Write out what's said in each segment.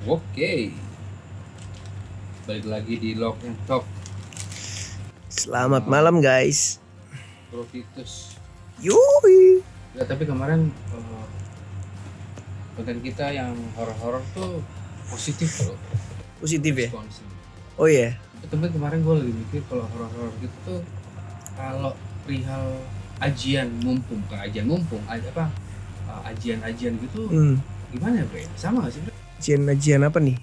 Oke, balik lagi di Lock and Talk. Selamat malam guys. Bro Titus. Yoi. Ya, tapi kemarin konten kita yang horor-horor tuh positif bro. Positif ya? Responsnya. Oh iya. Tapi kemarin gue lagi mikir kalau horor-horor gitu tuh kalau perihal ajian mumpung, ajian-ajian gitu gimana ya bro? Sama gak sih bro? Ajian apa nih?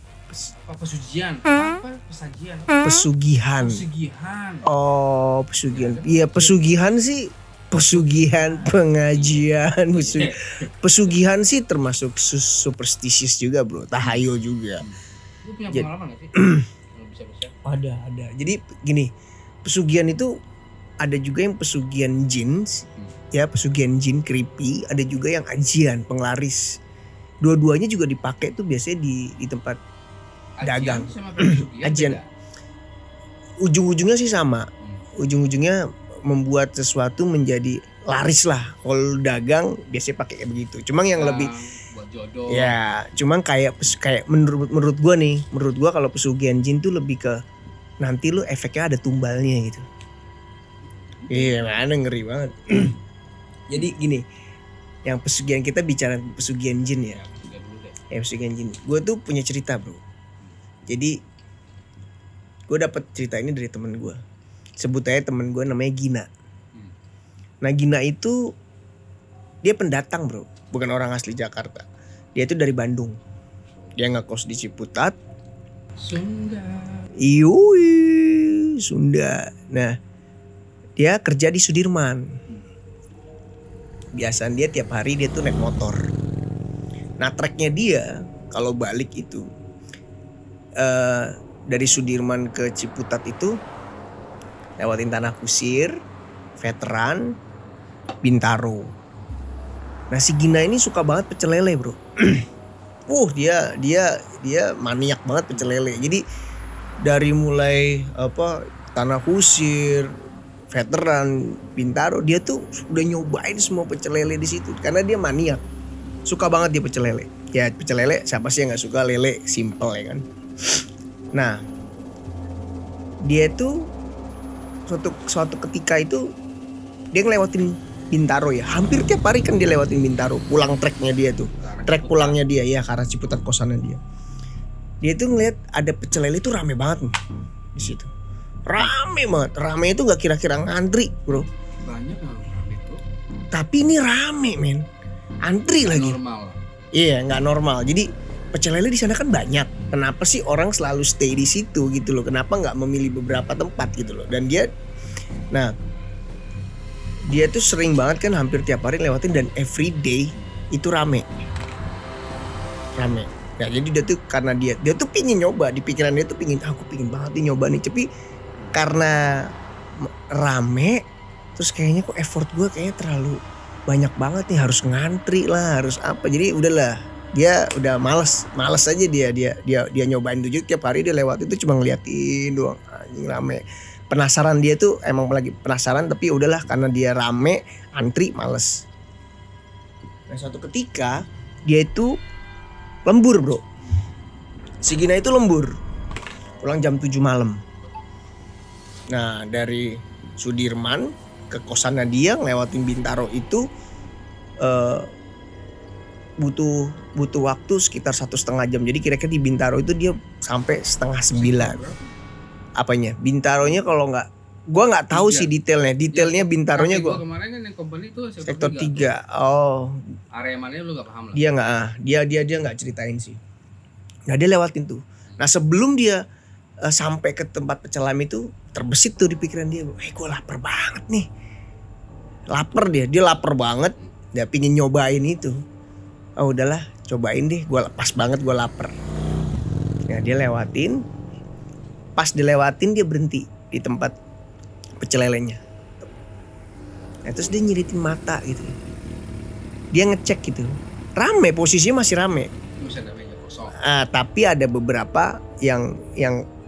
Pesugihan? Apa? Pesajian? Pesugihan. Pesugihan. Oh, pesugihan. Iya, pesugihan sih. Pesugihan, pengajian, pesugihan sih termasuk superstisius juga bro, tahayul juga. Lu punya pengalaman gak sih? Kalau bisa-bisa. Ada. Jadi gini, pesugihan itu ada juga yang pesugihan jin, ya pesugihan jin creepy, ada juga yang ajian, penglaris. Dua-duanya juga dipakai tuh biasanya di tempat dagang. Ajian. Ujung-ujungnya sih sama. Ujung-ujungnya membuat sesuatu menjadi laris lah. Kalau dagang biasanya pakai kayak begitu. Cuma yang lebih buat jodoh. Ya, cuman kayak menurut gua nih, menurut gua kalau pesugihan jin tuh lebih ke nanti lu efeknya ada tumbalnya gitu. Iya, mana ngeri banget. Jadi gini, yang pesugihan kita bicara pesugihan jin ya. Pesugihan jin. Gue tuh punya cerita bro. Jadi gue dapet cerita ini dari temen gue. Sebut aja temen gue namanya Gina. Nah Gina itu dia pendatang bro, bukan orang asli Jakarta. Dia tuh dari Bandung. Dia ngekos di Ciputat. Sunda. Iyui, Sunda. Nah dia kerja di Sudirman. Biasanya dia tiap hari dia tuh naik motor. Nah treknya dia kalau balik itu dari Sudirman ke Ciputat itu lewatin Tanah Kusir, Veteran, Bintaro. Nah si Gina ini suka banget pecel lele bro. Dia maniak banget pecel lele. Jadi dari mulai Tanah Kusir, Veteran, Bintaro, dia tuh udah nyobain semua pecel lele di situ karena dia maniak. Suka banget dia pecel lele. Ya pecel lele siapa sih yang nggak suka lele simple ya kan. Nah dia tuh suatu ketika itu dia ngelewatin Bintaro ya. Hampir tiap hari kan dia lewatin Bintaro. Pulang treknya dia tuh. Trek pulangnya dia ya karena Ciputat kosannya dia. Dia tuh ngeliat ada pecel lele tuh rame banget nih di situ. Rame banget. Rame itu nggak kira-kira ngantri bro. Banyak yang rame bro. Tapi ini rame men. Antri Gak lagi. Normal. Iya nggak normal. Jadi pecel lele di sana kan banyak. Kenapa sih orang selalu stay di situ gitu loh? Kenapa nggak memilih beberapa tempat gitu loh? Dan dia tuh sering banget kan hampir tiap hari lewatin dan everyday itu rame. Ya jadi dia tuh karena dia tuh pingin nyoba, di pikiran dia tuh aku pingin banget nih nyoba nih, tapi karena rame terus kayaknya kok effort gue kayaknya terlalu banyak banget nih, harus ngantri lah, harus apa, jadi udahlah dia udah males aja dia nyobain tuh. Tiap hari dia lewat itu cuma ngeliatin doang, anjing rame. Penasaran dia tuh emang lagi penasaran, tapi udahlah karena dia rame antri males. Nah suatu ketika dia itu lembur bro. Si Gina itu lembur pulang jam 7 malam. Nah dari Sudirman ke kosannya dia ngelewatin Bintaro itu butuh waktu sekitar 1,5 jam. Jadi kira-kira di Bintaro itu dia sampai 8:30. Apanya? Bintaronya kalau nggak, gue nggak tahu sih detailnya Bintaronya gue. Kemarin kan yang company itu sektor 3. Oh. Area mana lu nggak paham lah. Dia nggak ceritain sih. Nah dia lewatin tuh. Nah sebelum dia sampai ke tempat pecel lele itu terbesit tuh di pikiran dia, gue lapar banget nih. Dia lapar banget. Dia pingin nyobain itu. Oh udahlah, cobain deh. Pas banget gue lapar. Nah dia lewatin. Pas dilewatin dia berhenti di tempat pecel lelenya. Nah, terus dia nyiritin mata gitu. Dia ngecek gitu. Rame, posisinya masih rame. Masih ada meja kosong. Tapi ada beberapa yang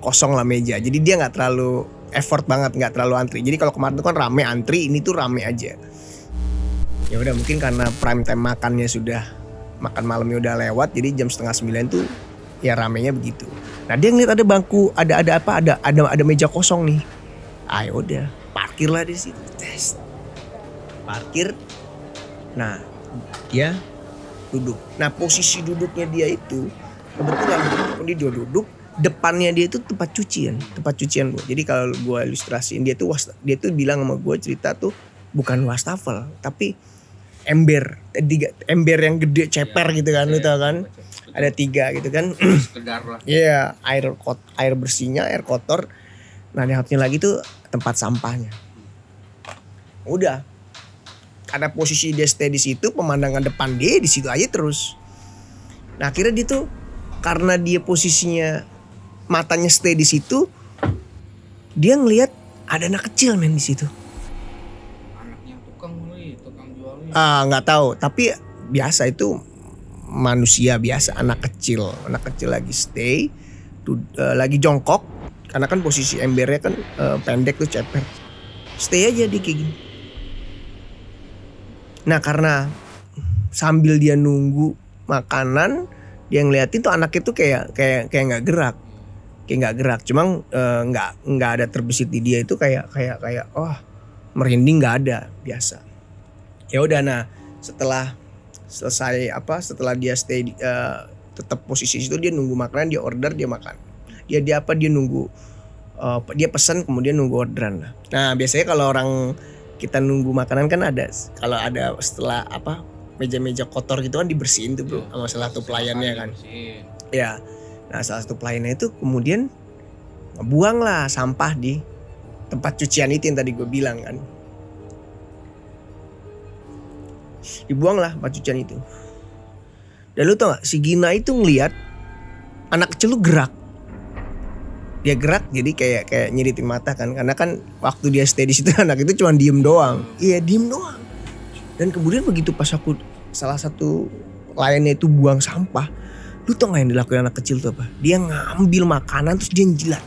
kosong lah meja. Jadi dia nggak terlalu effort banget, nggak terlalu antri. Jadi kalau kemarin tuh kan rame antri, ini tuh rame aja. Ya udah mungkin karena prime time makannya sudah, makan malamnya udah lewat, jadi jam 8:30 tuh ya ramenya begitu. Nah dia ngeliat ada bangku, ada meja kosong nih. Ayo udah, parkirlah di situ. Tes. Parkir. Nah, dia duduk. Nah, posisi duduknya dia itu kebetulan dia duduk, depannya dia itu tempat cucian bro. Jadi kalau gue ilustrasiin dia tuh bilang sama gue cerita tuh bukan wastafel, tapi ember yang gede ceper gitu kan, lu tau kan? Ada 3 gitu kan. Sekedar lah. Iya, air bersihnya, air kotor. Nah, yang satunya lagi tuh tempat sampahnya. Udah. Karena posisi dia stay di situ, pemandangan depan dia di situ aja terus. Nah, akhirnya dia tuh karena dia posisinya matanya stay di situ, dia ngelihat ada anak kecil men di situ. Anaknya tukang jualnya. Nggak tahu, tapi biasa itu manusia biasa, anak kecil lagi stay, lagi jongkok, karena kan posisi embernya kan pendek tuh ceper, stay aja di kayak gini. Nah karena sambil dia nunggu makanan, dia ngeliatin tuh anaknya tuh kayak nggak gerak, cuma nggak ada terbesit di dia itu kayak merinding, nggak ada, biasa. Ya udah, nah setelah dia stay tetap posisi situ, dia nunggu makanan, dia order, dia makan. Dia nunggu, dia pesan kemudian nunggu orderan lah. Nah biasanya kalau orang kita nunggu makanan kan kalau ada setelah meja-meja kotor gitu kan dibersihin tuh bro, sama salah satu pelayannya kan. Ya, nah salah satu pelayannya itu kemudian buang lah sampah di tempat cucian itu yang tadi gue bilang kan. Dibuang lah tempat cucian itu. Dan lu tau gak, si Gina itu ngeliat anak kecil lu gerak. Dia gerak jadi kayak nyeritin mata kan, karena kan waktu dia stay di situ anak itu cuma diem doang. Iya diem doang. Dan kemudian begitu pas salah satu layannya itu buang sampah, lu tau gak yang dilakuin anak kecil tuh apa? Dia ngambil makanan terus dia jilat.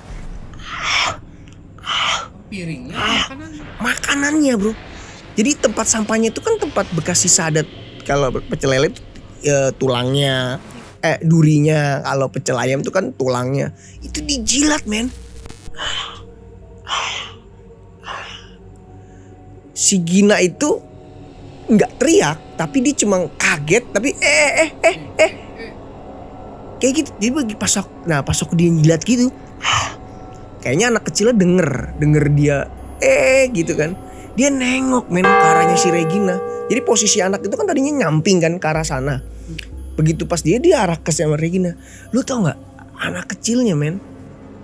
Piringnya, makanannya bro. Jadi tempat sampahnya itu kan tempat bekas sisa ada, kalau pecel lele itu tulangnya, durinya, kalau pecel ayam itu kan tulangnya. Itu dijilat men. Si Gina itu nggak teriak, tapi dia cuma kaget, tapi kayak gitu. Jadi pas aku dia jilat gitu, kayaknya anak kecilnya denger dia gitu kan. Dia nengok men ke arahnya si Regina. Jadi posisi anak itu kan tadinya nyamping kan ke arah sana. Begitu pas dia arah ke sama Regina. Lu tau gak, anak kecilnya men,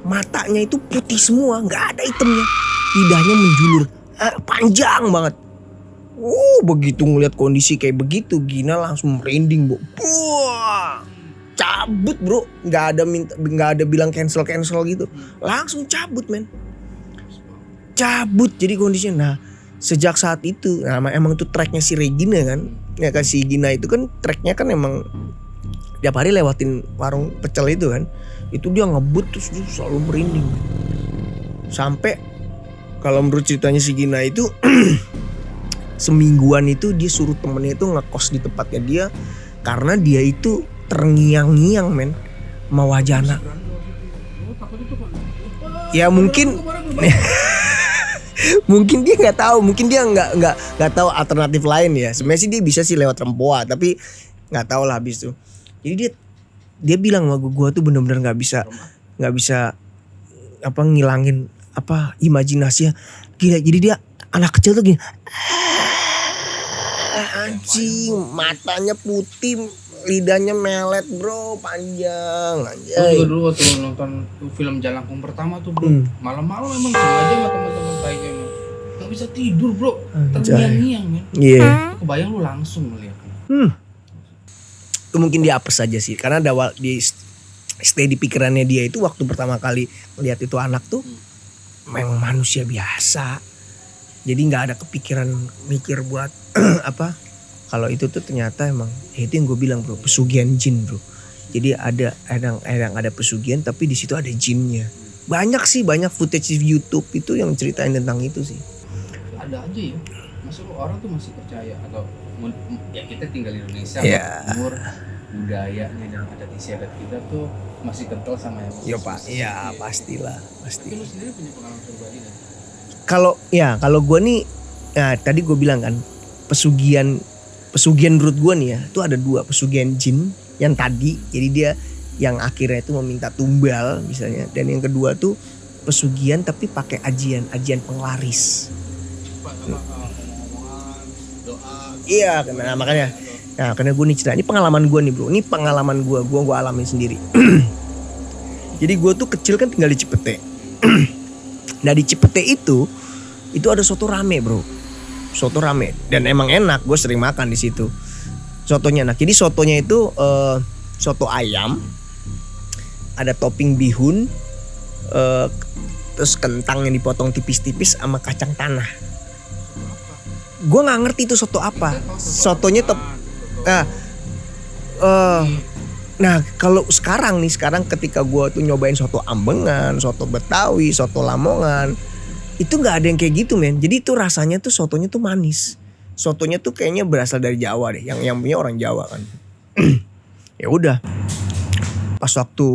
matanya itu putih semua, gak ada hitamnya. Lidahnya menjulur, panjang banget. Begitu ngeliat kondisi kayak begitu, Gina langsung merinding bro. Cabut bro, gak ada bilang cancel gitu. Langsung cabut men. Cabut jadi kondisinya. Nah sejak saat itu, nah emang itu tracknya si Regina kan. Ya kan si Gina itu kan tracknya kan emang tiap hari lewatin warung pecel itu kan. Itu dia ngebut terus dia selalu merinding. Sampai kalau menurut ceritanya si Gina itu semingguan itu dia suruh temennya itu ngekos di tempatnya dia, karena dia itu terngiang-ngiang men sama wajana. Ya mungkin mungkin dia nggak tahu, mungkin dia nggak tahu alternatif lain ya. Sebenarnya sih dia bisa sih lewat rempoa, tapi nggak tahu lah habis itu. Jadi dia bilang sama gue tuh bener-bener nggak bisa ngilangin imajinasinya. Gila, jadi dia anak kecil tuh gini, anjing, matanya putih, lidahnya melet bro, panjang anjay. Gue dulu waktu nonton film Jalangkung pertama tuh bro, malam-malam emang sengaja sama teman-teman baik emang nggak bisa tidur bro, terngiang-ngiang men. Iya. Kebayang lu langsung melihatnya. Itu mungkin dia apes aja sih, karena di stay di pikirannya dia itu waktu pertama kali melihat itu anak tuh memang manusia biasa. Jadi nggak ada kepikiran mikir buat kalau itu tuh ternyata emang itu yang gue bilang bro, pesugihan jin bro. Jadi ada pesugihan tapi di situ ada jinnya. Banyak footage di YouTube itu yang ceritain tentang itu sih. Ada aja ya. Masa orang tuh masih percaya, atau ya kita tinggal di Indonesia, umur budayanya dan adat istiadat kita tuh masih kental sama yang Iya Pak, iya pastilah, Tapi pasti. lu sendiri punya pengalaman pribadi kan? Kalau gue nih, nah tadi gue bilang kan pesugihan menurut gue nih ya, itu ada dua, pesugihan jin yang tadi, jadi dia yang akhirnya itu meminta tumbal misalnya, dan yang kedua tuh pesugihan tapi pakai ajian penglaris. Ngomong-ngomongan, doa. Iya, nah makanya. Nah, karena gue nih cerita, ini pengalaman gue nih bro, ini pengalaman gue alamin sendiri. Jadi gue tuh kecil kan tinggal di Cipete. Nah di Cipete itu ada soto rame bro, soto rame dan emang enak, gue sering makan di situ. Sotonya enak, jadi sotonya itu soto ayam, ada topping bihun, terus kentang yang dipotong tipis-tipis sama kacang tanah. Gue nggak ngerti itu soto apa, sotonya nah kalau sekarang ketika gue tuh nyobain soto Ambengan, soto Betawi, soto Lamongan, itu nggak ada yang kayak gitu men. Jadi itu rasanya tuh sotonya tuh manis. Sotonya tuh kayaknya berasal dari Jawa deh, yang punya orang Jawa kan. Ya udah, pas waktu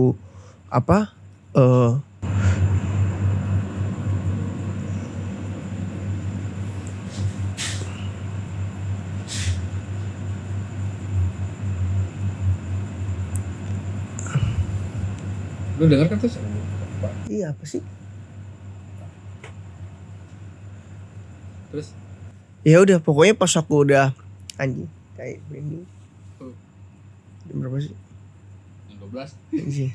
Lu denger kan tuh? iya apa sih? Terus? Ya udah, pokoknya pas aku udah anjing kayak branding. Jam berapa sih? 12. Sih.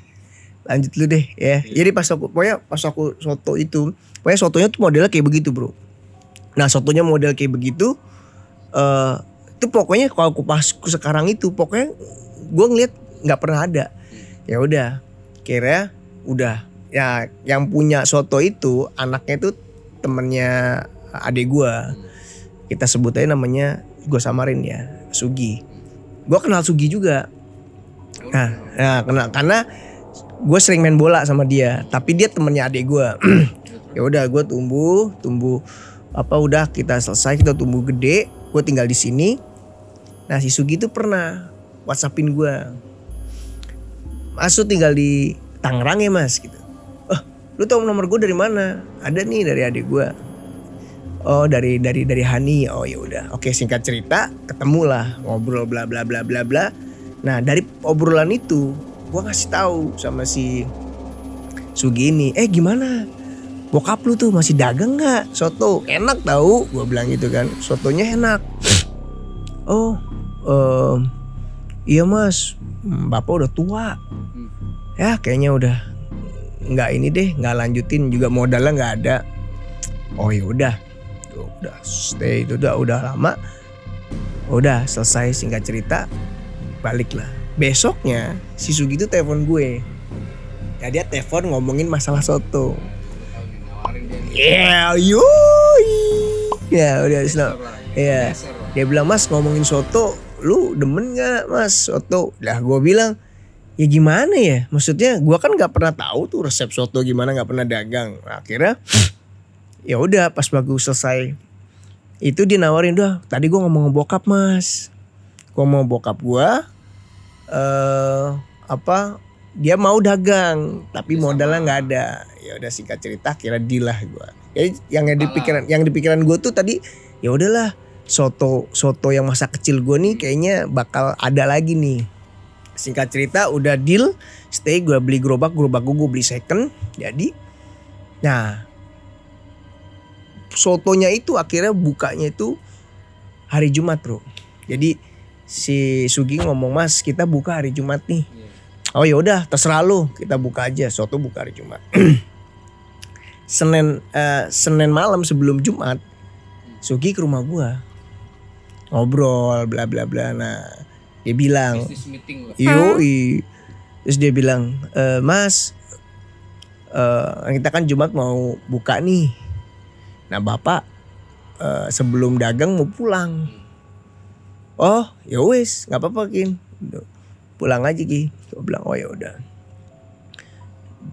Lanjut lu deh ya. Jadi pas aku soto itu, pokoknya sotonya tuh modelnya kayak begitu bro. Nah sotonya model kayak begitu, itu pokoknya kalau aku pas sekarang itu pokoknya gue ngeliat nggak pernah ada. Ya udah, kira udah ya yang punya soto itu anaknya itu temennya adik gue. Kita sebut aja namanya, gue samarin ya, Sugi. Gue kenal Sugi juga. Nah kenal karena gue sering main bola sama dia, tapi dia temennya adik gue. Ya udah, gue tumbuh udah kita selesai, kita tumbuh gede, gue tinggal di sini. Nah si Sugi tuh pernah WhatsAppin gue, Mas lu tinggal di Tangerang ya mas gitu. Lu tau nomor gue dari mana? Ada nih dari adik gue. Oh dari Hani. Oh ya udah. Oke, singkat cerita ketemulah, ngobrol bla bla bla bla bla. Nah dari obrolan itu gue ngasih tahu sama si Sugi ini, gimana? Bokap lu tuh masih dagang nggak soto? Enak tahu, gue bilang gitu kan. Sotonya enak. Oh, iya mas, bapak udah tua. Ya kayaknya udah nggak ini deh, nggak lanjutin juga, modalnya nggak ada. Oh ya udah stay itu udah lama. Udah selesai, singkat cerita baliklah. Besoknya si Sugi itu telepon gue. Ya dia telepon ngomongin masalah soto. Ya udah senang. Ya dia bilang, mas ngomongin soto, lu demen nggak mas soto? Lah gue bilang, ya gimana ya, maksudnya gue kan nggak pernah tahu tuh resep soto gimana, nggak pernah dagang. Nah, akhirnya ya udah pas bagus selesai itu dia nawarin, udah tadi gue ngomong bokap mas, gue mau bokap gue dia mau dagang tapi modalnya nggak ada. Ya udah singkat cerita kira deal lah gue. Jadi yang di pikiran gue tuh tadi, ya udahlah soto yang masa kecil gue nih kayaknya bakal ada lagi nih. Singkat cerita udah deal, stay, gue beli gerobak gue beli second. Jadi nah sotonya itu akhirnya bukanya itu hari Jumat bro. Jadi si Sugi ngomong, mas kita buka hari Jumat nih. Oh ya udah terserah lu, kita buka aja, soto buka hari Jumat. Senin malam sebelum Jumat Sugi ke rumah gua ngobrol bla bla bla. Nah dia bilang, business meeting lah. Yoi. Terus dia bilang, mas kita kan Jumat mau buka nih. Nah bapak sebelum dagang mau pulang. Oh ya wes nggak apa-apa Kin, pulang aja Ki. Gue bilang oh ya udah.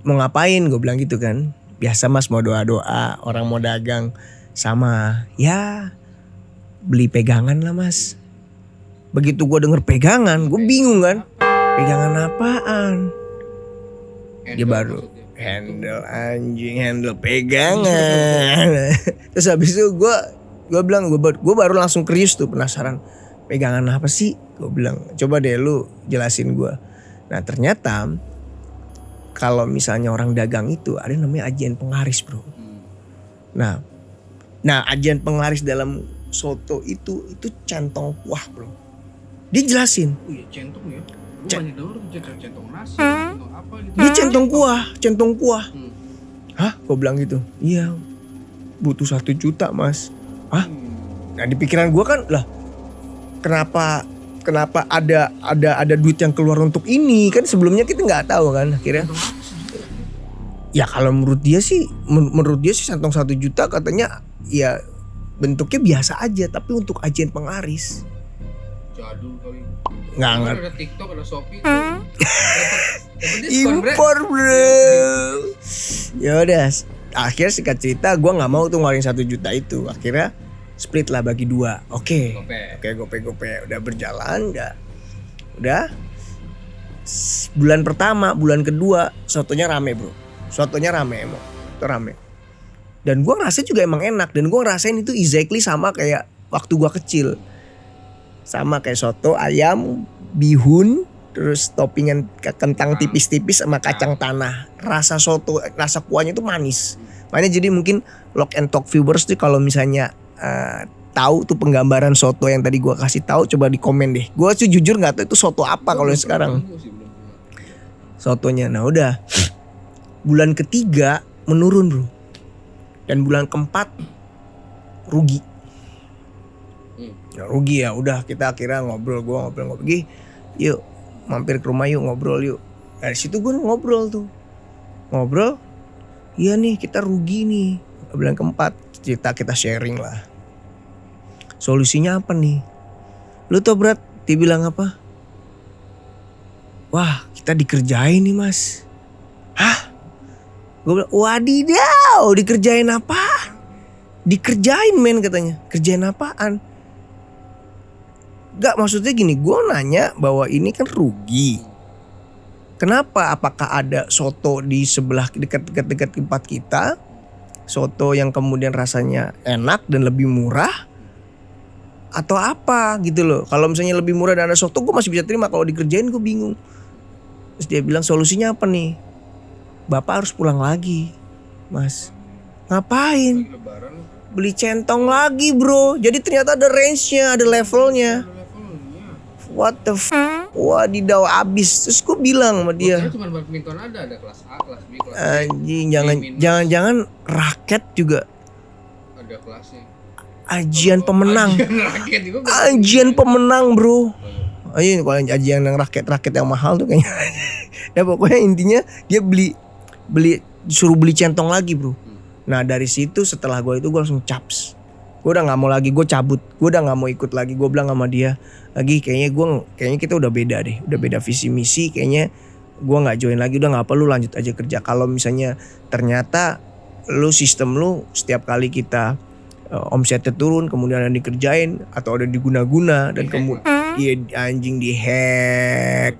Mau ngapain? Gue bilang gitu kan. Biasa mas mau doa-doa, orang mau dagang sama ya beli pegangan lah mas. Begitu gue denger pegangan gue bingung kan. pegangan apaan? Dia Handle baru maksudnya. handle anjing, handle pegangan. Terus habis itu gue bilang gue baru langsung krius tuh, penasaran pegangan apa sih? Gue bilang coba deh lu jelasin gue. Nah ternyata kalau misalnya orang dagang itu ada yang namanya ajian penglaris bro. Nah ajian penglaris dalam soto itu centong kuah bro. Dia jelasin. Oh iya centong ya. Gue banyak denger centong nasi, centong apa gitu. Dia centong kuah. Hmm. Hah? Gue bilang gitu. Iya. Butuh 1 juta mas. Hah? Nah di pikiran gue kan lah. Kenapa ada duit yang keluar untuk ini? Kan sebelumnya kita nggak tahu kan akhirnya. Centong apa sih? Ya kalau menurut dia sih centong 1 juta katanya ya bentuknya biasa aja tapi untuk ajian penglaris. Jadul kali. Nggak ngerti. Ada TikTok, ada Shopee tuh. Dapat diskon, bre. Impor bro. Ya udah. Akhirnya singkat cerita gue nggak mau tuh ngeluarin 1 juta itu. Akhirnya split lah bagi 2. Oke. Gope. Udah berjalan. Udah. Bulan pertama, bulan kedua sotonya rame bro. Sotonya rame emang. Itu rame. Dan gue ngerasa juga emang enak. Dan gue ngerasain itu exactly sama kayak waktu gue kecil. Sama kayak soto ayam, bihun, terus toppingan kentang tipis-tipis sama kacang tanah. Rasa soto, rasa kuahnya itu manis. Makanya jadi mungkin Lock and Talk viewers tuh kalau misalnya tahu tuh penggambaran soto yang tadi gua kasih tahu, coba di komen deh. Gua tuh jujur nggak tahu itu soto apa kalau sekarang. Sotonya, nah udah. Bulan ketiga menurun bro. Dan bulan keempat rugi. Ya, rugi ya udah kita akhirnya ngobrol pergi yuk mampir ke rumah yuk ngobrol yuk. Dari situ gue ngobrol iya nih kita rugi nih bulan keempat, kita sharing lah solusinya apa nih. Lu tau Brat dia bilang apa? Wah kita dikerjain nih mas. Hah? Gue bilang wadidaw dikerjain apaan? Dikerjain men katanya. Kerjain apaan? Gak maksudnya gini, gue nanya bahwa ini kan rugi. Kenapa? Apakah ada soto di sebelah dekat tempat kita? Soto yang kemudian rasanya enak dan lebih murah? Atau apa gitu loh. Kalau misalnya lebih murah dan ada soto gue masih bisa terima. Kalau dikerjain gue bingung. Terus dia bilang solusinya apa nih? Bapak harus pulang lagi mas. Ngapain? Beli centong lagi bro. Jadi ternyata ada range-nya, ada levelnya. What the wadidaw abis. Terus gue bilang sama dia. Cuma badminton ada kelas A, kelas B, kelas C. Anjing jangan raket juga. Ada kelasnya. Ajian pemenang. Ajian pemenang bro. Ayo kalau ajian yang raket yang mahal tuh kayaknya. Ya pokoknya intinya dia suruh beli centong lagi bro. Nah dari situ setelah gue itu gue langsung caps. Gue udah nggak mau lagi, gue cabut. Gue udah nggak mau ikut lagi. Gue bilang sama dia lagi kayaknya kita udah beda deh, udah beda visi misi. Kayaknya gue nggak join lagi, udah nggak perlu lanjut aja kerja. Kalau misalnya ternyata sistem lu setiap kali kita omsetnya turun, kemudian ada dikerjain atau ada diguna-guna dan kemudian iya anjing dihack,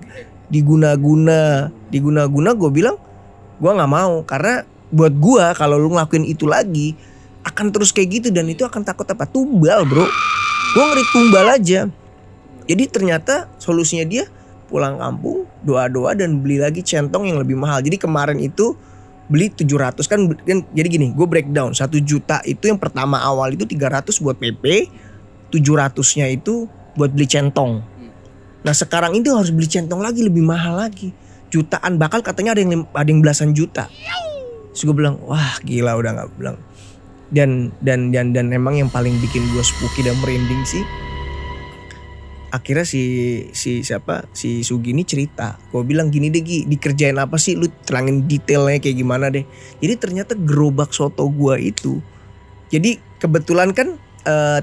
diguna-guna, gue bilang gue nggak mau karena buat gue kalau lu ngelakuin itu lagi akan terus kayak gitu dan itu akan takut apa tumbal bro. Gue ngeri tumbal aja. Jadi ternyata solusinya dia pulang kampung doa-doa dan beli lagi centong yang lebih mahal. Jadi kemarin itu beli 700 kan jadi gini gue breakdown 1 juta itu yang pertama awal itu 300 buat PP, 700-nya itu buat beli centong. Nah sekarang itu harus beli centong lagi lebih mahal lagi. Jutaan bakal katanya ada yang belasan juta. Terus gue bilang wah gila udah gak bilang. Dan emang yang paling bikin gue spooky dan merinding sih akhirnya si Sugi ini cerita. Gue bilang gini deh Gi, dikerjain apa sih, lu terangin detailnya kayak gimana deh. Jadi ternyata gerobak soto gue itu, jadi kebetulan kan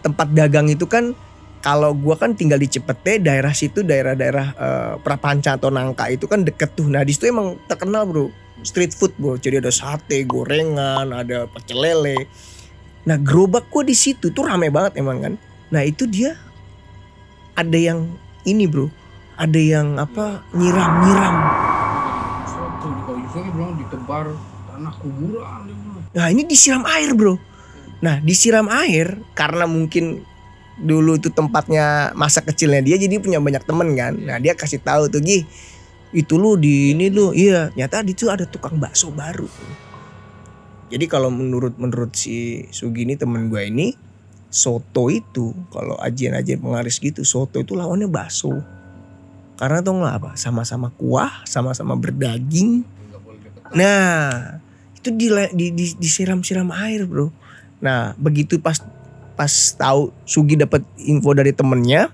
tempat dagang itu kan kalau gue kan tinggal di Cipete, daerah situ daerah Prapanca atau Nangka itu kan deket tuh. Nah di situ emang terkenal bro street food bro. Jadi ada sate, gorengan, ada pecel lele. Nah gerobak gue di situ tuh rame banget emang kan. Nah itu dia ada yang ini bro, ada yang nyiram. Tuh kalau Yusufnya bilang ditebar tanah kuburan dia bilang. Nah ini disiram air bro. Nah disiram air karena mungkin dulu itu tempatnya masa kecilnya dia, jadi punya banyak temen kan. Nah dia kasih tahu tuh, Gi itu lu di ini lu, iya nyata di situ ada tukang bakso baru. Jadi kalau menurut si Sugi ini temen gue ini, soto itu kalau ajian-ajian penglaris gitu, soto itu lawannya bakso. Karena tau gak apa, sama-sama kuah, sama-sama berdaging. Nah itu disiram-siram air bro. Nah begitu pas tahu Sugi dapat info dari temennya,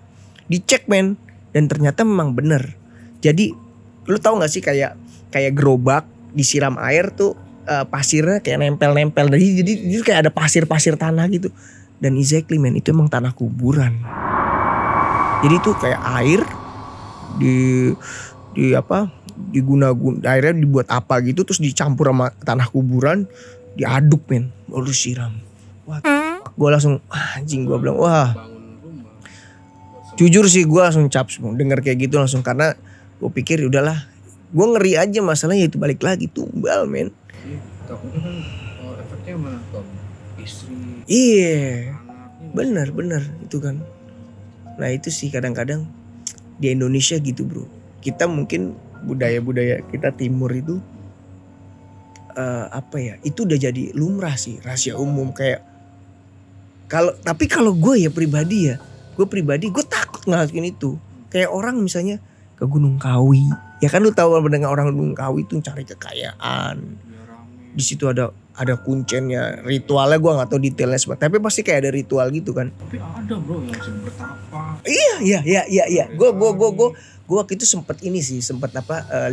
dicek men, dan ternyata memang bener. Jadi lu tahu nggak sih kayak gerobak disiram air tuh pasirnya kayak nempel-nempel, jadi kayak ada pasir tanah gitu. Dan exactly men, itu emang tanah kuburan. Jadi tuh kayak air diguna-guna, airnya dibuat apa gitu, terus dicampur sama tanah kuburan, diaduk men, baru disiram. Wah, gue langsung anjing, gue bilang wah. Jujur sih gue langsung caps denger kayak gitu langsung, karena gue pikir udahlah, gue ngeri aja masalahnya itu balik lagi tumbal men. Takutnya kan efeknya mana ke istri. Iya, benar itu kan. Nah itu sih kadang-kadang di Indonesia gitu bro. Kita mungkin budaya kita timur itu itu udah jadi lumrah sih, rahasia umum kayak. Tapi kalau gue pribadi gue takut ngelakuin itu. Kayak orang misalnya ke Gunung Kawi, ya kan lu tahu mendengar orang Gunung Kawi itu cari kekayaan. Di situ ada kuncennya, ritualnya gue nggak tahu detailnya tapi pasti kayak ada ritual gitu kan. Tapi ada bro yang masih bertapa. Iya. Gue waktu itu sempat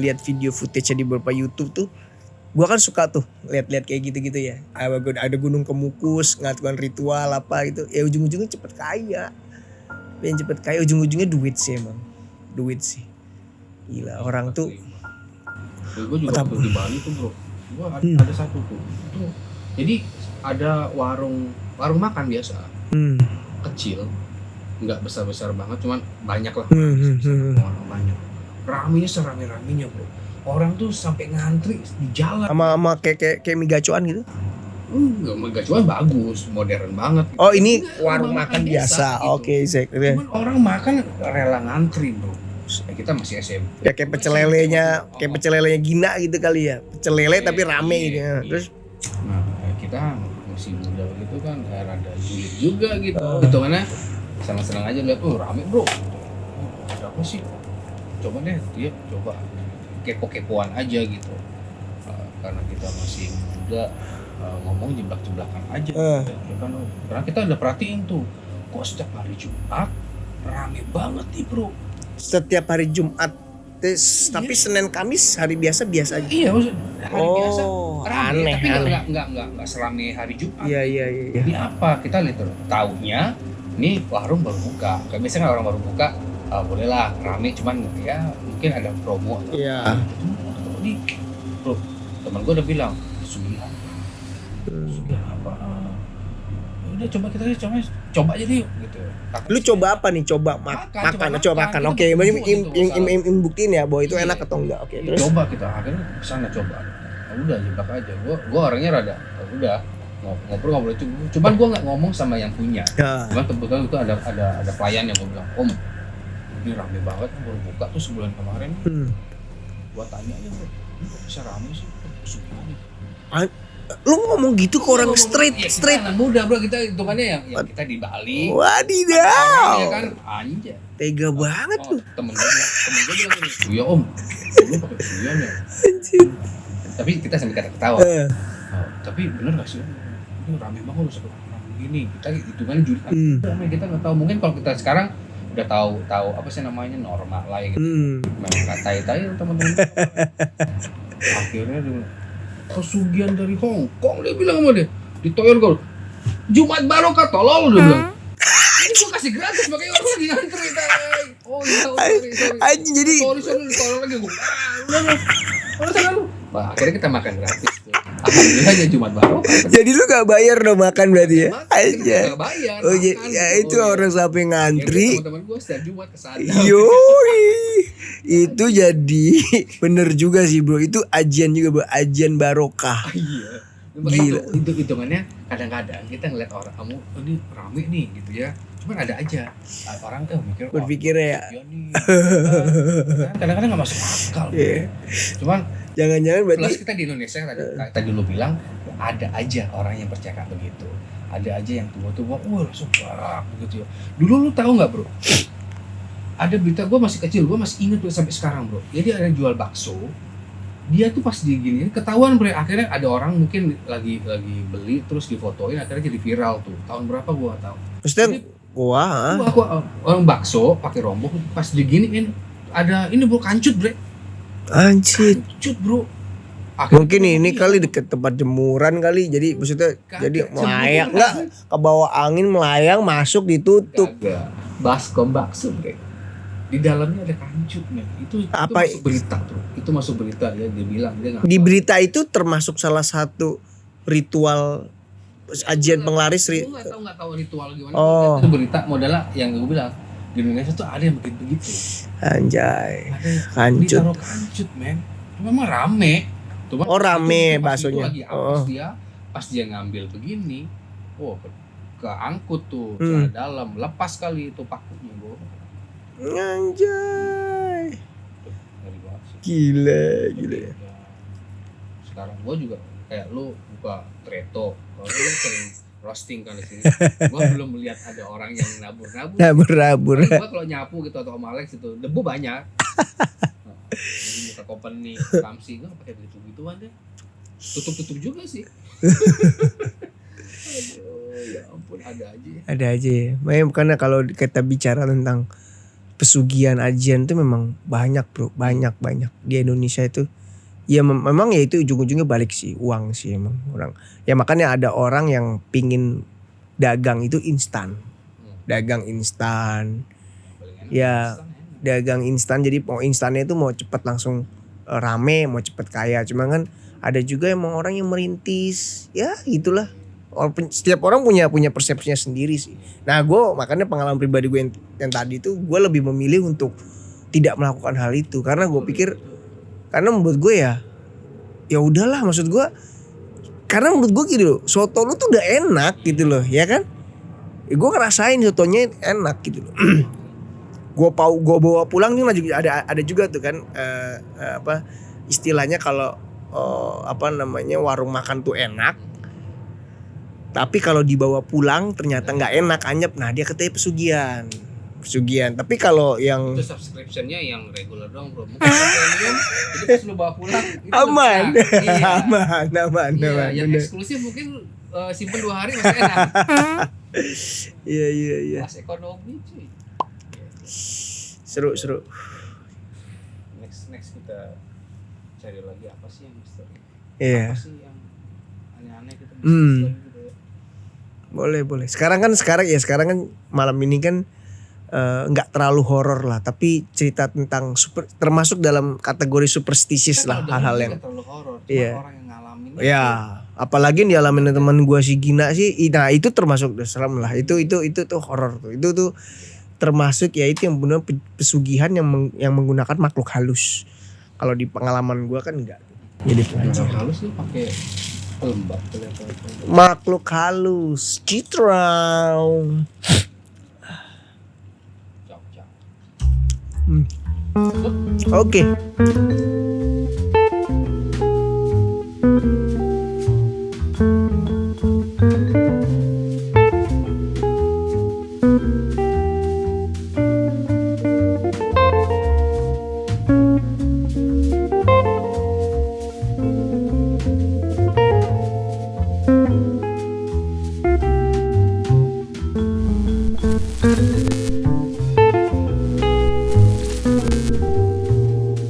lihat video footage di beberapa YouTube tuh. Gue kan suka tuh lihat kayak gitu-gitu ya. Ada gunung Kemukus ngelakukan ritual apa gitu. Ya ujung-ujungnya cepet kaya. Ujung-ujungnya duit sih emang. Duit sih. Gila orang tuh. Gue juga waktu di Bali tuh bro. Gue ada satu tuh. Jadi ada warung makan biasa. Kecil. Nggak besar-besar banget, cuman banyak lah. Orang banyak. Ramenya serame-ramenya bro. Orang tuh sampai ngantri di jalan. Sama kayak mie gacoan gitu. Enggak, mie gacoan bagus, modern banget. Oh ini warung makan biasa. Gitu. Oke, exactly. Cuman orang makan rela ngantri bro. Ya kita masih SMP. Ya kayak pecel lelenya Gina gitu kali ya. Pecel lele tapi rame gitu. Terus nah, kita masih muda begitu kan, rada julid juga gitu. Itu mana senang-senang aja lihat rame bro. Ada apa sih? Coba deh, dia coba kepo-kepoan aja gitu. Karena kita masih muda, ngomong jeblak-jeblakan aja. Ya kan, karena kita udah perhatiin tuh, kok setiap hari Jumat rame banget nih bro. Setiap hari Jumat, tapi Senin Kamis hari biasa aja. Iya, maksud hari biasa rame, aneh, tapi nggak serame hari Jumat. Iya. Jadi apa kita lihat tuh, taunya nih warung baru buka. Kayak biasanya orang baru buka, bolehlah rame, cuman ya mungkin ada promo. Iya. Nih, bro, teman gue udah bilang sugihan apa? Udah coba aja deh gitu. Lu coba apa nih? Coba makan. Oke, buktiin ya bahwa itu enak atau enggak. Oke, terus coba kita akhirnya kesana coba. Udah jebak aja. Gua orangnya rada udah ngobrol itu. Cuman gua nggak ngomong sama yang punya. Ya. Cuman kebetulan itu ada pelayan yang gua bilang, Om, ini rame banget baru buka tuh sebulan kemarin. Gua tanya aja bro, ini kok bisa rame sih? Sugihan nih. Lu ngomong gitu ke orang straight. Anak muda bro, kita hitungannya yang kita di Bali. Wadidaw. Ya kan, anjay. Tega banget lu. Temen gue bilang gini, iya Om, lu pakai sugihan ya? Tapi kita sambil ketawa. Tapi bener gak sih? Ini rame banget lu sampai gini. Kita hitungannya juri. Kita nggak tahu. Mungkin kalau kita sekarang udah tahu apa sih namanya normal lah ya gitu. Memang nggak tai teman-teman. Akhirnya dia pesugihan dari Hong Kong, dia bilang sama dia ditoyor gue Jumat barokah tolol, dia bilang ini gue kasih gratis makanya orang lagi ngantri. Oh iya sorry anjing jadi sorry ditoyor lagi gue udah sana lu. Akhirnya kita makan gratis tuh. Alhamdulillah aja Jumat barokah. Jadi lu gak bayar dong makan berarti ya? Aja. Gak bayar. Oh makan ya gitu. itu orang sampai ngantri. Teman-teman gue setiap Jumat kesana. Yoi. Itu jadi bener juga sih bro. Itu ajian juga bro. Ajian barokah. Iya. Gila. Itu hitungannya kadang-kadang kita ngeliat orang kamu ini rame nih gitu ya. Cuman ada aja orang tuh mikir Berpikirnya ya. iya nih. Kadang-kadang nggak masuk akal. Iya. Cuman Jangan-jangan plus berarti kita di Indonesia tadi lu bilang ada aja orang yang bercakap begitu. Ada aja yang tua-tua, langsung barak begitu ya. Dulu lu tahu nggak bro? Ada berita, gue masih kecil, gue masih inget tuh sampai sekarang bro. Jadi ada jual bakso, dia tuh pas diginiin ketahuan bro. Akhirnya ada orang mungkin lagi beli terus difotoin, akhirnya jadi viral tuh. Tahun berapa gue nggak tahu. maksudnya Jadi, wah. aku orang bakso pakai rombok pas diginiin ada ini bro kancut bre. Anjir. Kancut bro. Akhirnya Mungkin tuh, ini iya, kali deket tempat jemuran kali. Jadi maksudnya Kagak, jadi jemuran. melayang enggak ke bawah angin melayang masuk ditutup. Kagak. Baskom bakso bre. Di dalamnya ada kancut men. Itu Apa- masuk berita bro. Itu masuk berita ya dia bilang dia nggak Di tahu. berita itu termasuk salah satu ritual ajian penglaris Gue nggak tahu ritual gimana. Oh. Itu berita modalnya yang gue bilang di Indonesia tuh ada yang begitu. Anjay. Ada yang Kancut. ditaruh kancut men. Cuma emang rame. Cuma Oh, rame pas baksonya. Itu lagi Oh. pas dia ngambil begini, keangkut tuh Hmm. celana dalam, lepas kali itu pakunya bro. Anjay. Ngeri banget sih. Gila. Ya, sekarang gua juga kayak lu buka Treto, kalau lu sering roasting kan di sini. Gua belum melihat ada orang yang nabur-nabur. Nabur-nabur. Paling gua kalau nyapu gitu atau Om Alex itu debu banyak. Di muka company, Kamsi nggak pakai gitu-gituan deh. Tutup juga sih. Aduh, ya ampun ada aja. Ada aja ya. Makanya kalau kita bicara tentang pesugihan ajian tuh memang banyak bro. Banyak di Indonesia itu. Ya memang ya itu ujung-ujungnya balik sih. Uang sih emang orang. Ya makanya ada orang yang pingin dagang itu instan. Dagang instan. Paling enak Ya. instan, enak. Dagang instan jadi mau instannya itu mau cepet langsung rame, mau cepet kaya. Cuma kan ada juga emang orang yang merintis. Ya gitulah. Setiap orang punya persepsinya sendiri sih. Nah gue makanya pengalaman pribadi gue yang tadi itu gue lebih memilih untuk tidak melakukan hal itu karena gue pikir karena menurut gue ya udahlah maksud gue karena menurut gue gitu loh soto lu tuh udah enak gitu loh ya kan gue ngerasain sotonya enak gitu loh. gue bawa pulang nih ada juga tuh kan apa istilahnya kalau warung makan tuh enak. Tapi kalau dibawa pulang ternyata nggak enak anyep, nah dia katanya pesugihan. Tapi kalau yang Itu subscriptionnya yang regular dong bro. Mungkin premium, jadi pas lu bawa pulang itu aman, lebih enak. Iya. aman. Iya, yang bener. eksklusif mungkin simpen 2 hari masih enak. Iya. Kelas ekonomi cuy. Seru. Next kita cari lagi apa sih yang misteri? Iya. Apa sih yang aneh-aneh kita Hmm. lagi gitu ya. Boleh. Sekarang kan malam ini kan nggak terlalu horor lah, tapi cerita tentang termasuk dalam kategori superstitious lah Kan hal-hal kalau yang nggak terlalu horor, cuma Iya. orang yang ngalamin ya apalagi yang dialamin teman gua si Gina sih, nah itu termasuk serem lah, itu tuh horor tuh, itu tuh termasuk ya itu yang benar pesugihan yang menggunakan makhluk halus. Kalau di pengalaman gua kan enggak. Jadi Makhluk halus lu pakai pelembab kelihatan. makhluk halus, citra. Jauh. Oke.